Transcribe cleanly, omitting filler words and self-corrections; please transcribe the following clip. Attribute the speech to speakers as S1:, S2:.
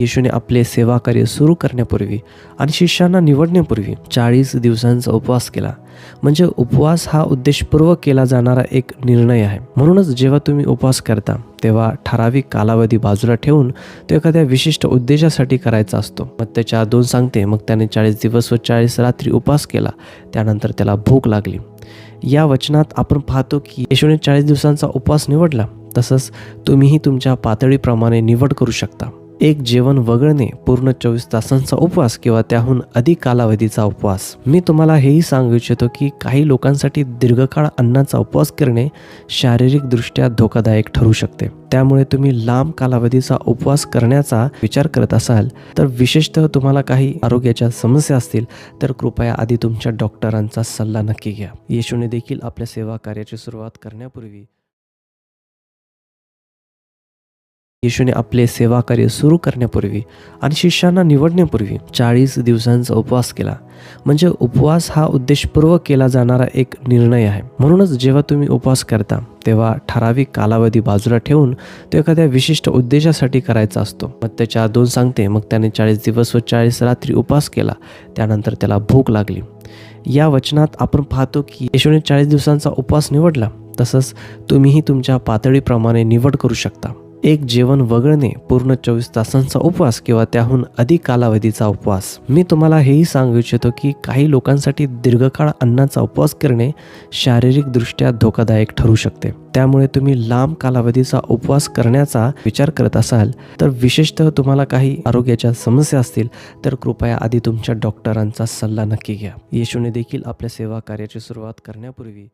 S1: येशूने आपले सेवा कार्य सुरू करण्यापूर्वी आणि शिष्यांना निवडण्यापूर्वी 40 दिवसांचा उपवास केला. म्हणजे उपवास हा उद्देशपूर्वक केला जाणारा एक निर्णय आहे. म्हणूनच जेव्हा तुम्ही उपवास करता तेव्हा ठराविक कालावधी बाजूला ठेवून तो एखाद्या विशिष्ट उद्देशासाठी करायचा असतो. मग त्याच्या 2 सांगते, मग त्याने 40 दिवस व 40 रात्री उपवास केला. त्यानंतर त्याला भूक लागली. या वचनात आपण पाहतो की येशूने 40 दिवसांचा उपवास निवडला. तसंच तुम्हीही तुमच्या पातळीप्रमाणे निवड करू शकता. एक जेवण वगळणे, पूर्ण 24 तासांचा उपवास किंवा त्याहून अधिक कालावधीचा उपवास. मी तुम्हाला हेही सांगू इच्छितो की काही लोकांसाठी दीर्घकाळ अन्नाचा उपवास करणे शारीरिकदृष्ट्या धोकादायक ठरू शकते. त्यामुळे तुम्ही लांब कालावधीचा उपवास करण्याचा विचार करत असाल तर, विशेषतः तुम्हाला काही आरोग्याच्या समस्या असतील तर कृपया आधी तुमच्या डॉक्टरांचा सल्ला नक्की घ्या. येशूने देखील आपल्या सेवा कार्याची सुरुवात करण्यापूर्वी येशूने आपले सेवा कार्य सुरू करण्यापूर्वी आणि शिष्यांना निवडण्यापूर्वी 40 दिवसांचा उपवास केला. म्हणजे उपवास हा उद्देशपूर्वक केला जाणारा एक निर्णय आहे. म्हणूनच जेव्हा तुम्ही उपवास करता तेव्हा ठराविक कालावधी बाजूला ठेवून तो एखाद्या विशिष्ट उद्देशासाठी करायचा असतो. मग त्याच्या 2 सांगते, मग त्याने 40 दिवस व 40 रात्री उपवास केला. त्यानंतर त्याला भूक लागली. या वचनात आपण पाहतो की येशूने 40 दिवसांचा उपवास निवडला. तसंच तुम्हीही तुमच्या पातळीप्रमाणे निवड करू शकता. एक जेवण वगळणे, पूर्ण 24 तासांचा उपवास किंवा त्याहून अधिक कालावधीचा उपवास. मी तुम्हाला हेही सांगू इच्छितो की काही लोकांसाठी दीर्घकाळ अन्नाचा उपवास करणे शारीरिकदृष्ट्या धोकादायक ठरू शकते. त्यामुळे तुम्ही लांब कालावधीचा उपवास करण्याचा विचार करत असाल तर, विशेषतः तुम्हाला काही आरोग्याच्या समस्या असतील तर कृपया आधी तुमच्या डॉक्टरांचा सल्ला नक्की घ्या. येशूने देखील आपल्या सेवा कार्याची सुरुवात करण्यापूर्वी